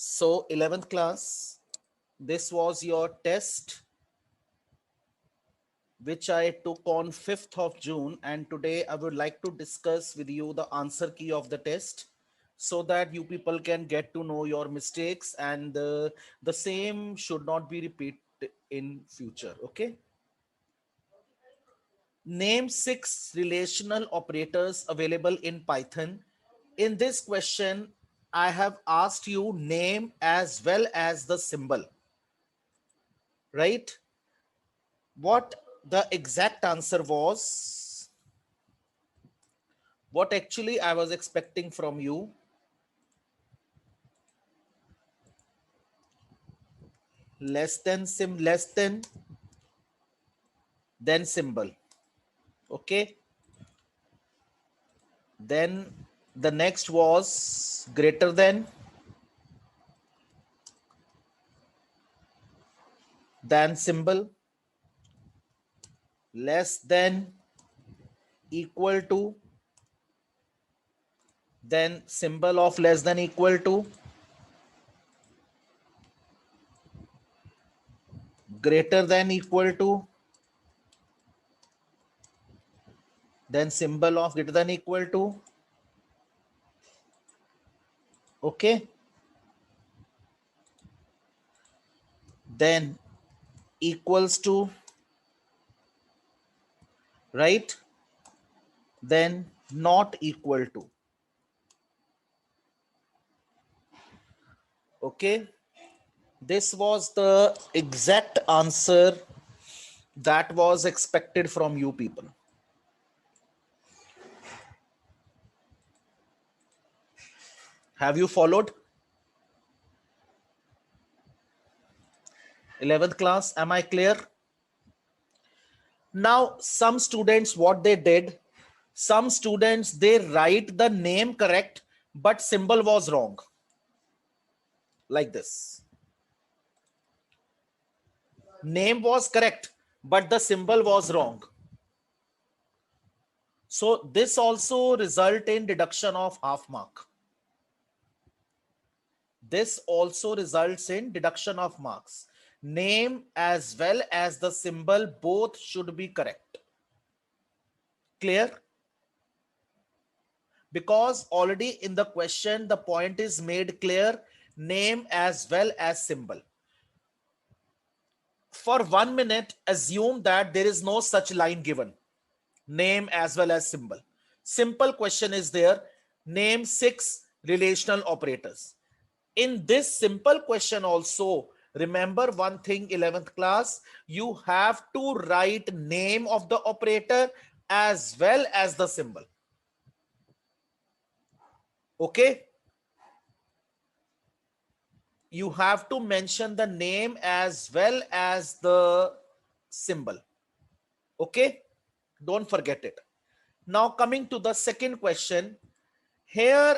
So 11th class, this was your test which I took on 5th of June, and today I would like to discuss with you the answer key of the test so that you people can get to know your mistakes and the same should not be repeated in future. Okay. Name 6 relational operators available in Python. In this question, I have asked you name as well as the symbol, right? What the exact answer was, what actually I was expecting from you. Less than, then symbol. Okay. Then the next was greater than symbol, less than, equal to, then symbol of less than equal to, greater than equal to, then symbol of greater than equal to. Okay. Then equals to, right? Then not equal to. Okay. This was the exact answer that was expected from you people. Have you followed? 11th class, am I clear? Now, some students, what they did, some students, they write the name correct, but symbol was wrong. Like this. Name was correct, but the symbol was wrong. So this also result in deduction of half mark. This also results in deduction of marks. Name as well as the symbol both should be correct. Clear? Because already in the question the point is made clear, name as well as symbol. For 1 minute, assume that there is no such line given. Name as well as symbol. Simple question is there. Name 6 relational operators. In this simple question also, remember one thing, 11th class, you have to write name of the operator as well as the symbol. Okay. You have to mention the name as well as the symbol. Okay. Don't forget it. Now coming to the second question. Here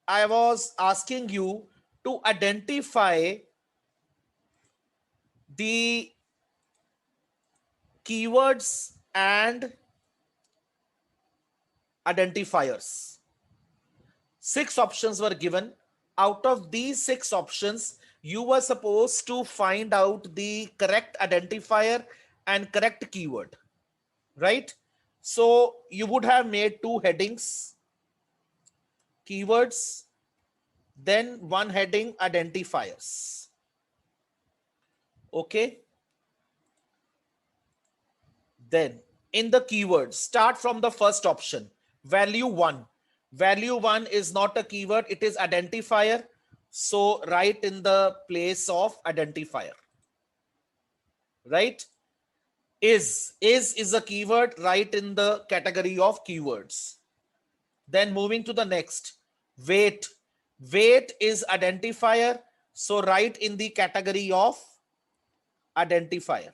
I was asking you to identify the keywords and identifiers. 6 options were given. Out of these 6 options, you were supposed to find out the correct identifier and correct keyword, right? So you would have made 2 headings, keywords, then one heading, identifiers. Okay. Then in the keywords, start from the first option, value 1. Value 1 is not a keyword, it is identifier. So write in the place of identifier, right? Is a keyword, write in the category of keywords. Then moving to the next, weight. Weight is identifier, so write in the category of identifier.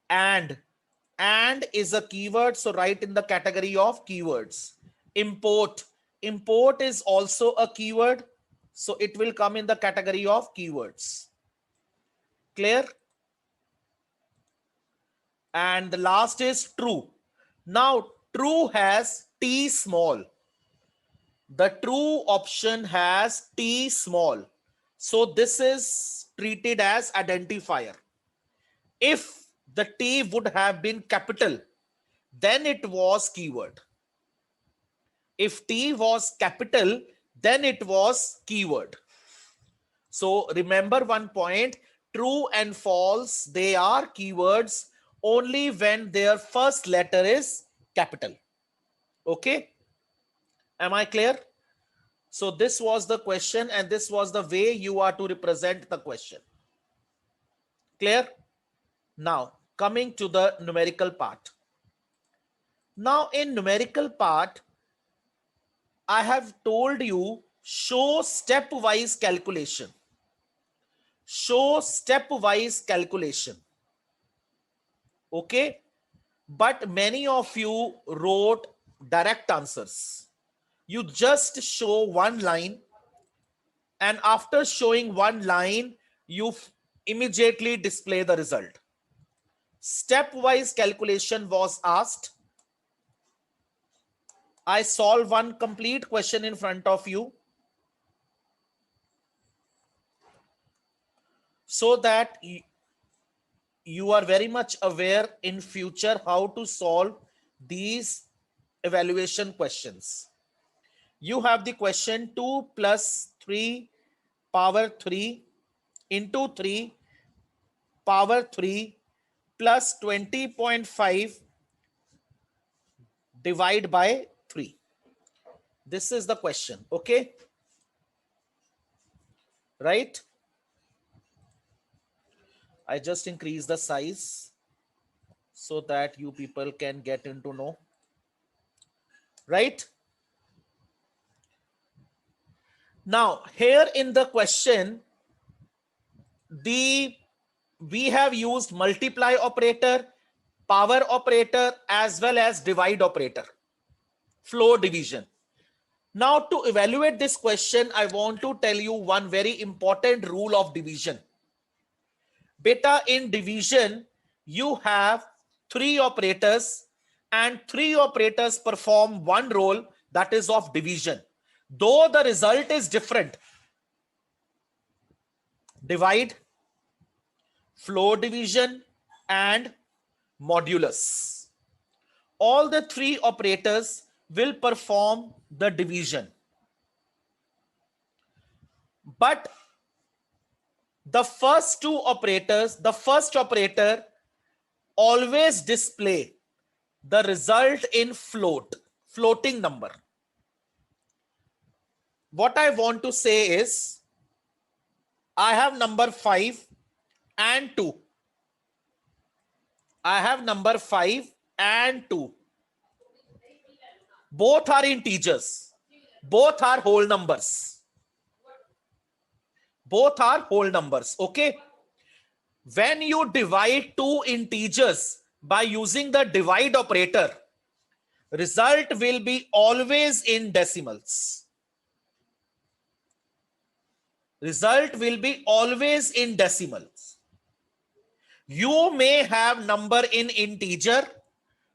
And is a keyword, so write in the category of keywords. Import. Import is also a keyword, so it will come in the category of keywords. Clear? And the last is true. Now true has T small. The true option has T small. So this is treated as identifier. If the T would have been capital, then it was keyword. If T was capital, then it was keyword. So remember one point, true and false, they are keywords only when their first letter is capital. Okay. Am I clear? So this was the question and this was the way you are to represent the question. Clear? Now coming to the numerical part. Now in numerical part, I have told you show stepwise calculation. Show stepwise calculation. Okay. But many of you wrote direct answers. You just show one line, and after showing one line, you immediately display the result. Stepwise calculation was asked. I solve one complete question in front of you so that you are very much aware in future how to solve these evaluation questions. You have the question 2 plus 3 power 3 into 3 power 3 plus 20.5 divide by 3. This is the question. Okay. Right. I just increase the size so that you people can get into know. Right. Now here in the question, we have used multiply operator, power operator, as well as divide operator, floor division. Now to evaluate this question, I want to tell you one very important rule of division. Beta, in division, you have 3 operators and 3 operators perform one role, that is of division. Though the result is different, divide, floor division, and modulus. All the 3 operators will perform the division. But the first 2 operators, the first operator always display the result in floating number. What I want to say is, I have number 5 and 2. I have number 5 and 2. Both are integers. Both are whole numbers. Both are whole numbers. Okay. When you divide 2 integers by using the divide operator, result will be always in decimals. Result will be always in decimals. You may have number in integer,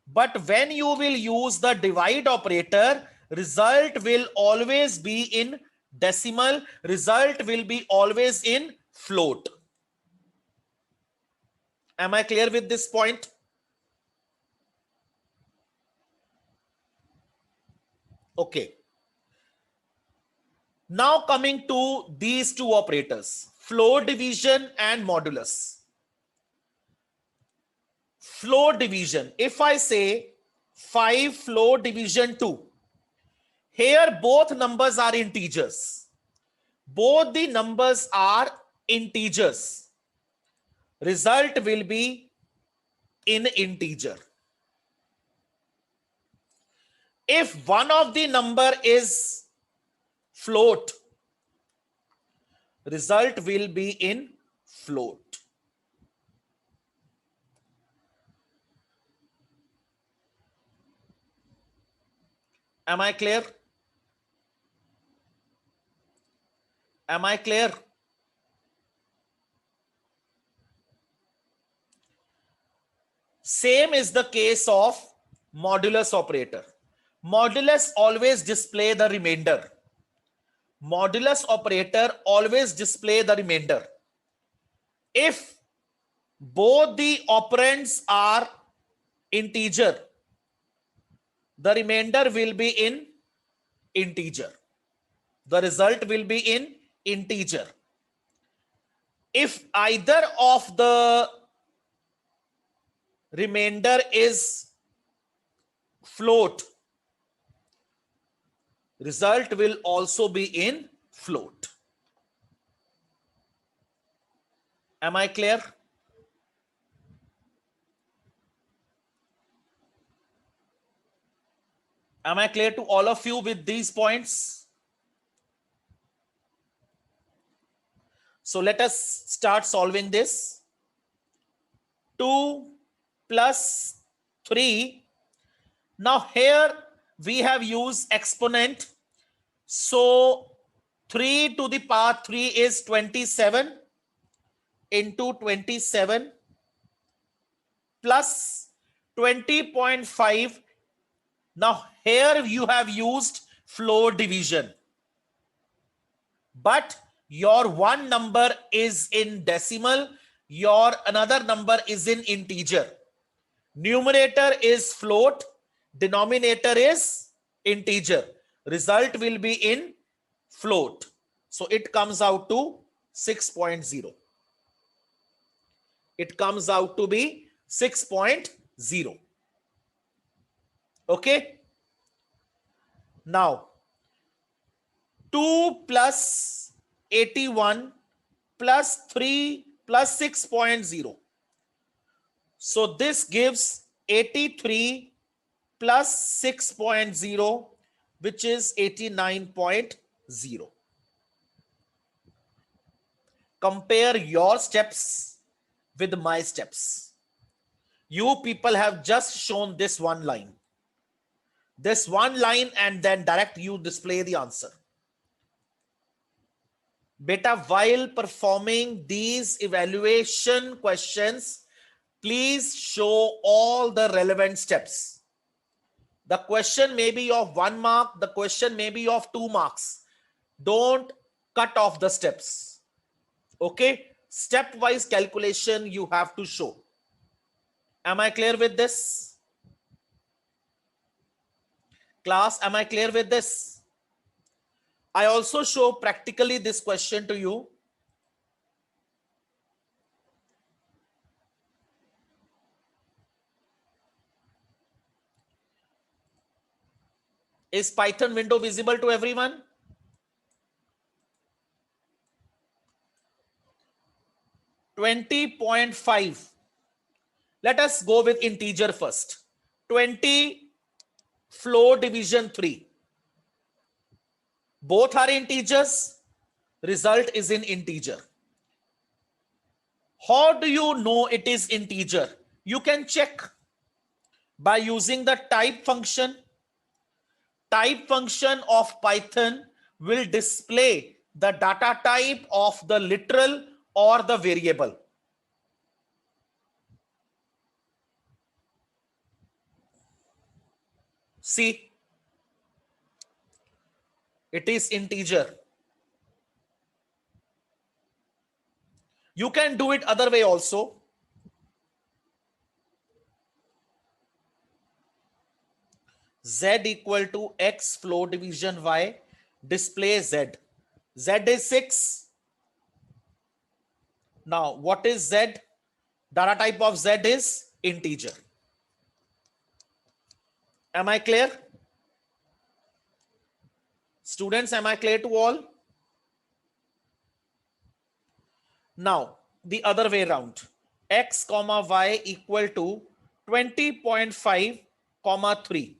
but when you will use the divide operator, result will always be in decimal. Result will be always in float. Am I clear with this point? Okay. Now coming to these 2 operators, floor division and modulus. Floor division, if I say 5 floor division 2, here both numbers are integers. Both the numbers are integers. Result will be in integer. If one of the number is float, result will be in float. Am I clear? Am I clear? Same is the case of modulus operator. Modulus always display the remainder. Modulus operator always display the remainder. If both the operands are integer, the remainder will be in integer. The result will be in integer. If either of the remainder is float, result will also be in float. Am I clear? Am I clear to all of you with these points? So let us start solving this. 2 plus 3. Now here we have used exponent. So 3 to the power 3 is 27 into 27 plus 20.5. Now here you have used floor division, but your one number is in decimal, your another number is in integer. Numerator is float, denominator is integer. Result will be in float. So it comes out to 6.0. It comes out to be 6.0. Okay. Now 2 plus 81 plus 3 plus 6.0. So this gives 83 plus 6.0, which is 89.0. Compare your steps with my steps. You people have just shown this one line. This one line and then direct you display the answer. Beta, while performing these evaluation questions, please show all the relevant steps. The question may be of 1 mark, the question may be of 2 marks. Don't cut off the steps. Okay? Stepwise calculation you have to show. Am I clear with this? Class, am I clear with this? I also show practically this question to you. Is Python window visible to everyone? $20.5. Let us go with integer first. 20 floor division 3. Both are integers. Result is in integer. How do you know it is integer? You can check by using the type function. Type function of Python will display the data type of the literal or the variable. See, it is integer. You can do it other way also. Z equal to X floor division Y, display Z. Z is 6. Now, what is Z? Data type of Z is integer. Am I clear? Students, am I clear to all? Now, the other way around. X comma Y equal to 20.5 comma 3.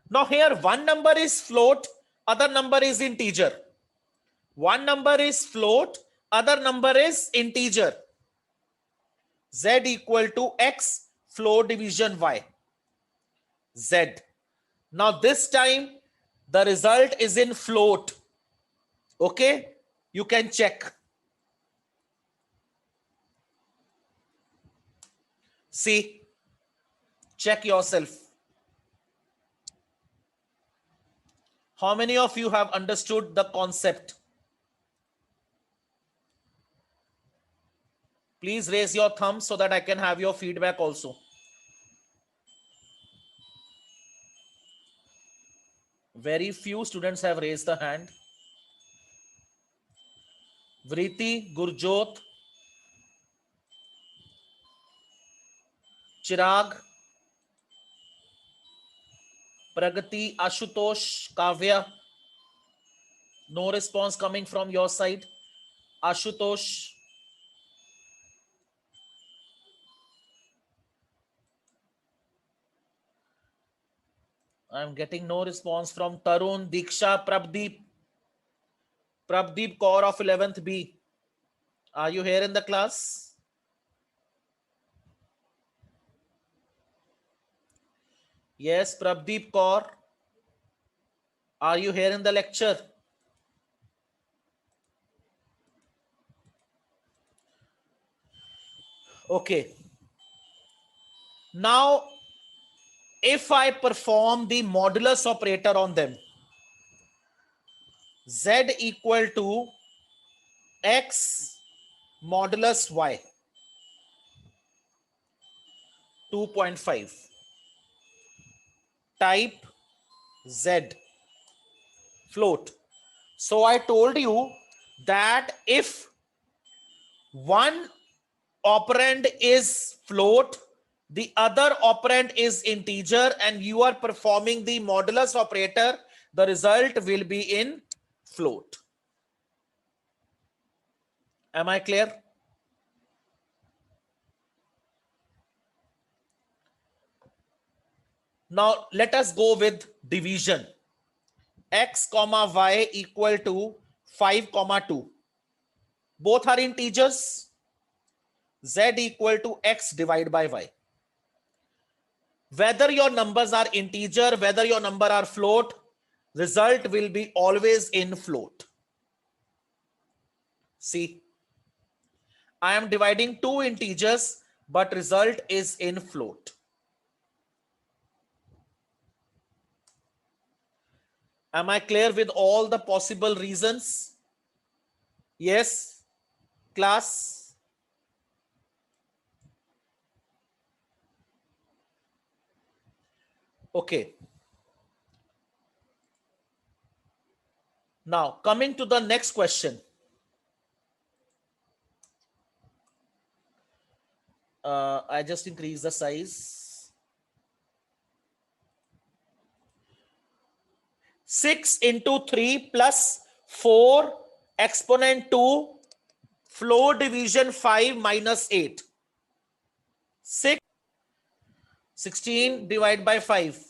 Now here one number is float, other number is integer. One number is float, other number is integer. Z equal to X floor division Y. Z. Now this time the result is in float. Okay, you can check. See, check yourself. How many of you have understood the concept? Please raise your thumb so that I can have your feedback also. Very few students have raised the hand. Vriti, Gurjot, Chirag, Pragati, Ashutosh, Kavya. No response coming from your side. Ashutosh. I'm getting no response from Tarun, Diksha, Prabdeep. Prabdeep Kaur of 11th B. Are you here in the class? Yes, Prabdeep Kaur. Are you here in the lecture? Okay. Now, if I perform the modulus operator on them, Z equal to X modulus Y, 2.5. Type Z, float. So I told you that if one operand is float, the other operand is integer, and you are performing the modulus operator, the result will be in float. Am I clear? Now let us go with division. X comma Y equal to 5 comma 2. Both are integers. Z equal to X divided by Y. Whether your numbers are integer, whether your number are float, result will be always in float. See, I am dividing two integers, but result is in float. Am I clear with all the possible reasons? Yes, class? Okay. Now, coming to the next question. I just increase the size. 6 into 3 plus 4 exponent 2 floor division 5 minus 8. 16 divided by 5.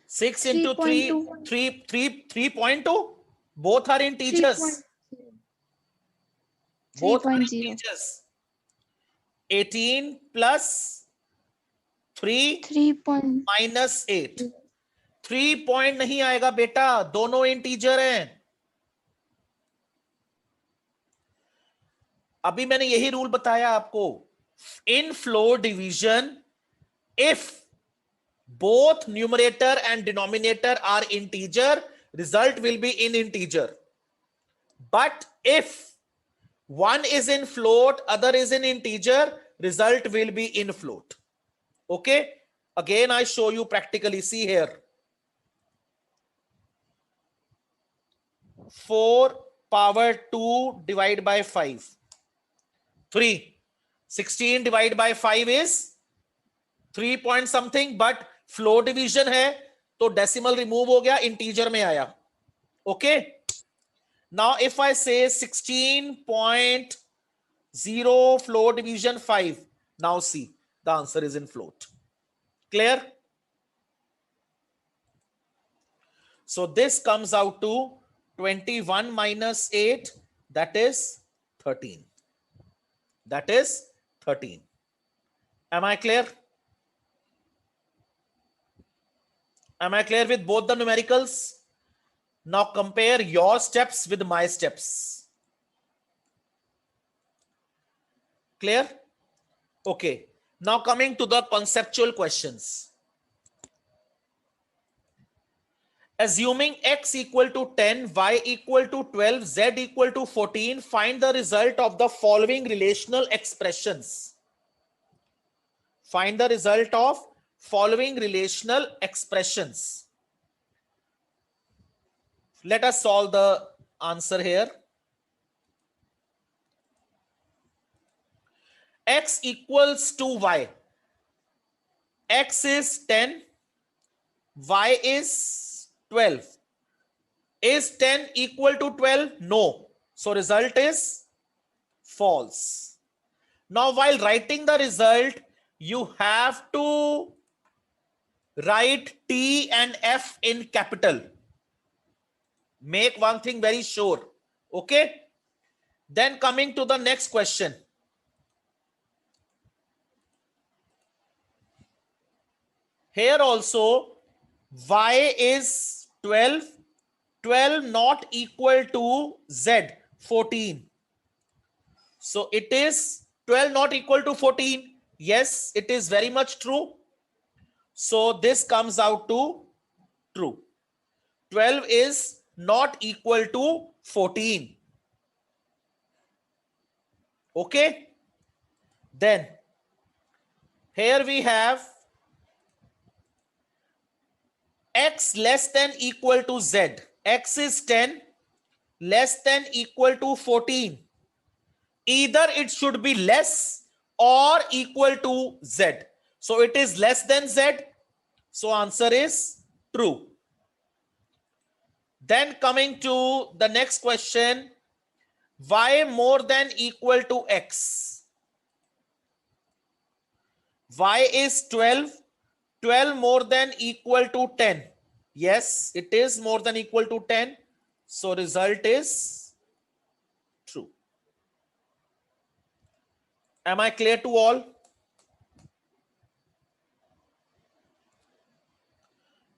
6 into 3, 3.2. Both are integers. Both are integers. 18 plus 3 minus 8. 3 point नहीं आएगा बेटा, दोनों integer हैं. अभी मैंने यही rule बताया आपको. In floor division, if both numerator and denominator are integer, result will be in integer. But if one is in float, other is in integer, result will be in float. Okay, again I show you practically. See here, 4 power 2 divided by 5, 3. 16 divided by 5 is 3 point something, but flow division है तो decimal remove हो गया, integer में आया. Okay, now if I say 16.0 floor division 5, now see the answer is in float. Clear? So this comes out to 21 minus 8, that is 13. That is 13. Am I clear? Am I clear with both the numericals? Now compare your steps with my steps. Clear? Okay. Now coming to the conceptual questions. Assuming x equal to 10, y equal to 12, z equal to 14, find the result of the following relational expressions. Find the result of following relational expressions. Let us solve the answer here. X equals to y. X is 10, y is 12. Is 10 equal to 12? No. So result is false. Now while writing the result, you have to write T and F in capital. Make one thing very sure. Okay. Then coming to the next question. Here also y is 12, 12 not equal to z, 14. So it is 12 not equal to 14. Yes, it is very much true. So this comes out to true. 12 is not equal to 14. Okay. Then here we have x less than equal to z. X is 10 less than equal to 14. Either it should be less or equal to z. So it is less than z. So answer is true. Then coming to the next question, y more than equal to x. Y is 12, 12 more than equal to 10. Yes, it is more than equal to 10. So result is true. Am I clear to all?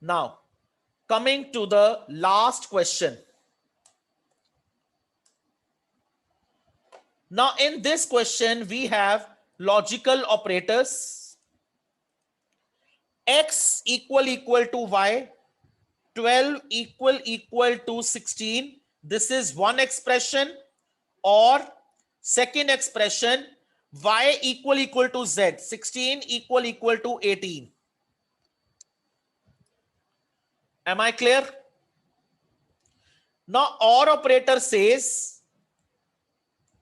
Now, coming to the last question. Now, in this question, we have logical operators. X equal to y, 12 equal to 16. This is one expression. Or second expression, y equal to z, 16 equal to 18. Am I clear? Now, OR operator says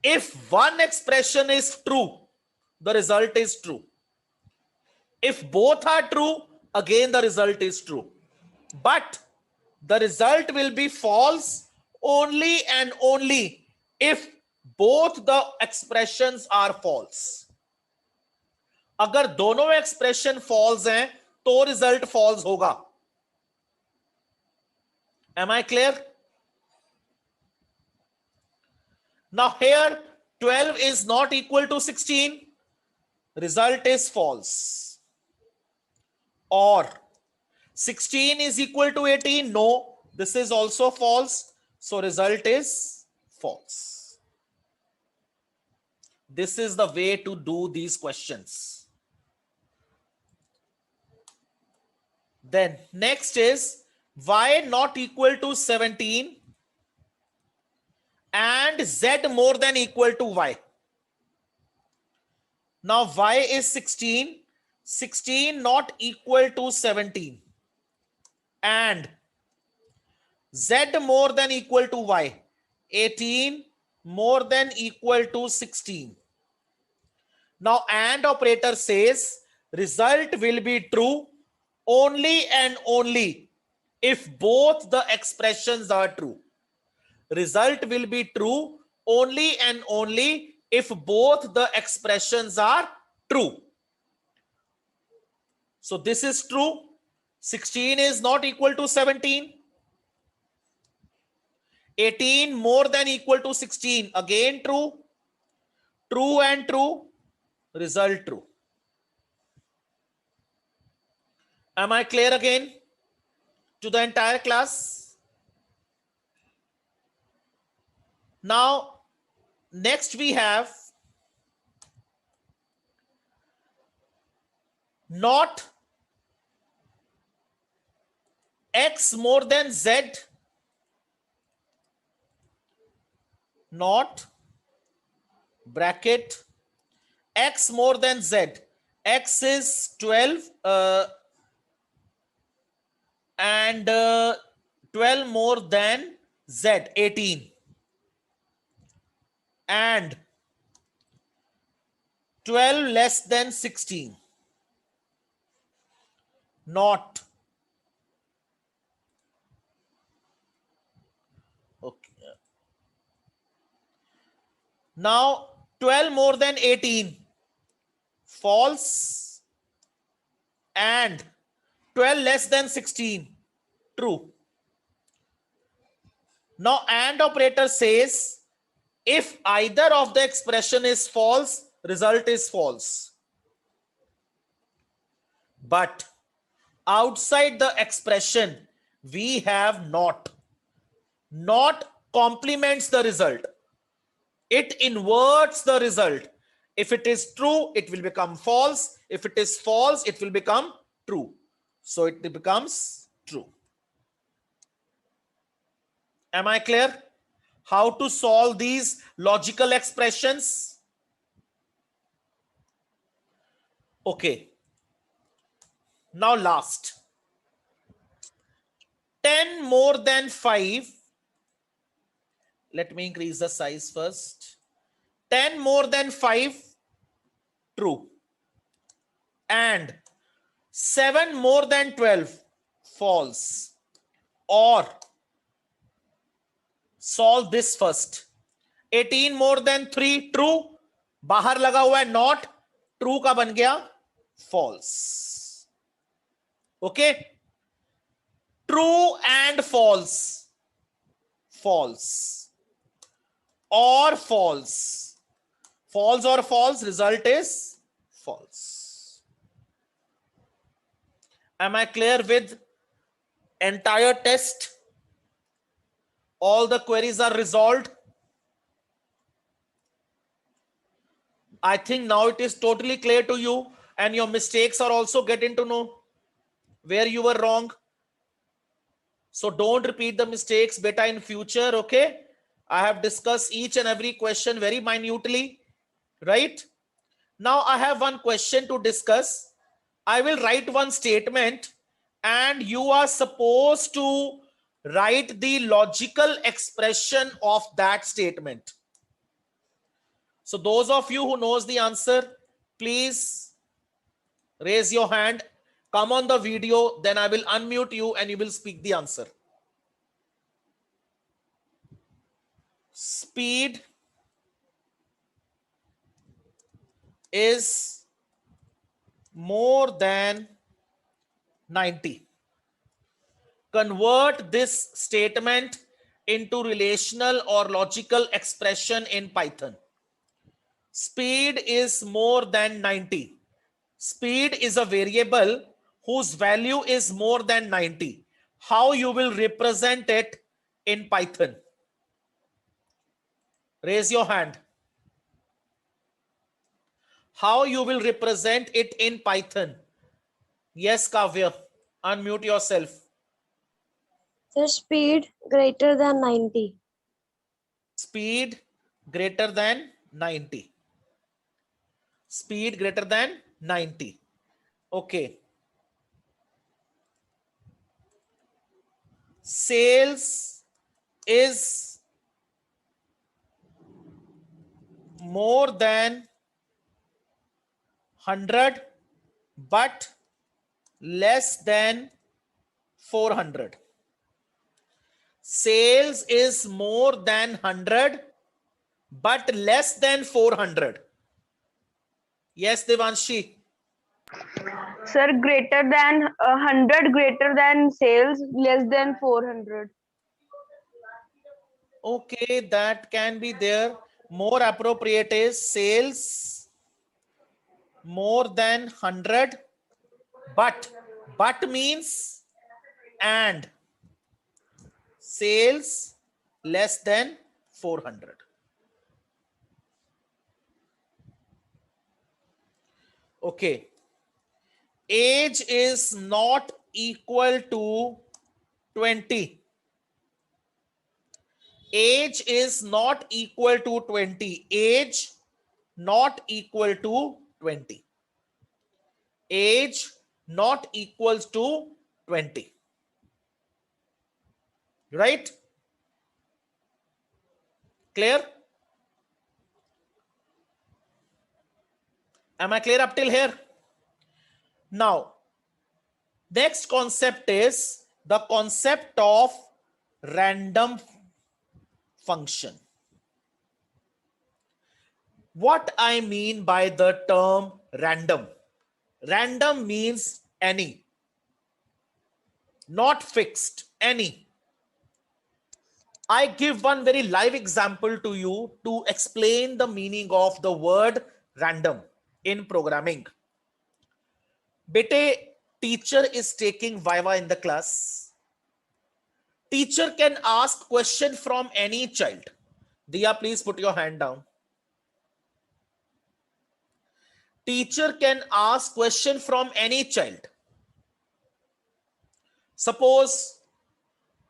if one expression is true, the result is true. If both are true, again the result is true. But the result will be false only and only if both the expressions are false. अगर दोनों expression false हैं तो result false होगा. Am I clear? Now here 12 is not equal to 16. Result is false. Or 16 is equal to 18. No, this is also false. So result is false. This is the way to do these questions. Then next is y not equal to 17 and z more than equal to y. Now y is 16, 16 not equal to 17 and z more than equal to y, 18 more than equal to 16. Now AND operator says result will be true only and only if both the expressions are true. Result will be true only and only if both the expressions are true. So this is true. 16 is not equal to 17. 18 more than equal to 16. Again true. True and true. Result true. Am I clear again to the entire class? Now, next we have not x more than z, not bracket x more than z. X is 12 and 12 more than z, 18, and 12 less than 16, not. Okay. Now 12 more than 18, false, and 12 less than 16, true. Now AND operator says if either of the expression is false, result is false. But outside the expression, we have not. Not complements the result. It inverts the result. If it is true, it will become false. If it is false, it will become true. So it becomes true. Am I clear? How to solve these logical expressions? Okay. Now last. 10 more than 5. Let me increase the size first. 10 more than 5, true. And 7 more than 12, false. Or solve this first. 18 more than 3, true. बाहर लगा हुआ है not, true का बन गया false. Okay. True and false. False. Or false. False or false, result is false. Am I clear with entire test? All the queries are resolved. I think now it is totally clear to you, and your mistakes are also getting to know where you were wrong. So don't repeat the mistakes better in future. Okay, I have discussed each and every question very minutely, right? Now I have one question to discuss. I will write one statement and you are supposed to write the logical expression of that statement. So those of you who knows the answer, please raise your hand, come on the video, then I will unmute you and you will speak the answer. Speed is more than 90. Convert this statement into relational or logical expression in Python. Speed is more than 90. Speed is a variable whose value is more than 90. How you will represent it in Python? Raise your hand. How you will represent it in Python? Yes, Kavya, unmute yourself. So speed greater than 90. Speed greater than 90. Speed greater than 90. Okay. Sales is more than 100 but less than 400. Sales is more than 100 but less than 400. Yes, Devanshi. Sir, greater than 100, greater than sales, less than 400. Okay, that can be there. More appropriate is sales more than 100 but means and sales less than 400. Okay. Age is not equal to 20. Age is not equal to 20. Age not equal to 20. Age not equals to 20. Right? Clear? Am I clear up till here? Now, next concept is the concept of random function. What I mean by the term random? Random means any, not fixed, any. I give one very live example to you to explain the meaning of the word random in programming. Bete, teacher is taking Viva in the class. Teacher can ask question from any child. Diya, please put your hand down. Teacher can ask question from any child. Suppose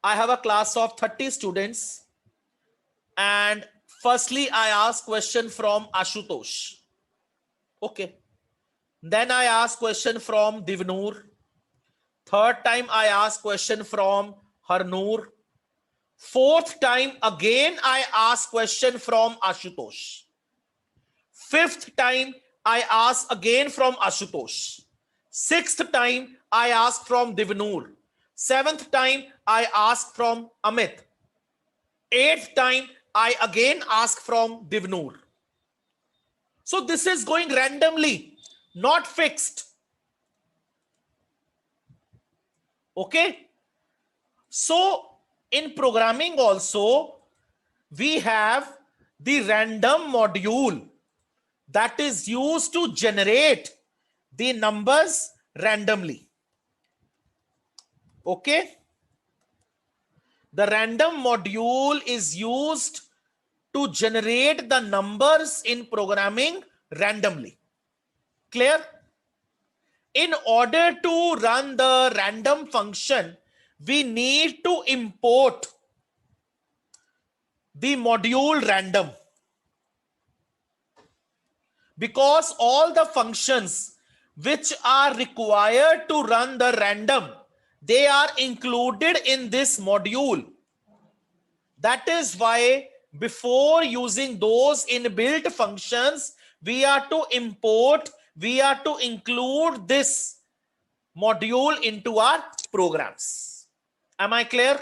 I have a class of 30 students and firstly I ask question from Ashutosh. Okay. Then I ask question from Divnur. Third time I ask question from Harnoor. Fourth time again I ask question from Ashutosh. Fifth time I ask again from Ashutosh. Sixth time I ask from Divnur. Seventh time I ask from Amit. Eighth time I again ask from Divnur. So this is going randomly, not fixed. Okay. So in programming also, we have the random module that is used to generate the numbers randomly. Okay. The random module is used to generate the numbers in programming randomly. Clear? In order to run the random function, we need to import the module random, because all the functions which are required to run the random, they are included in this module. That is why before using those inbuilt functions, we are to import, we are to include this module into our programs. Am I clear?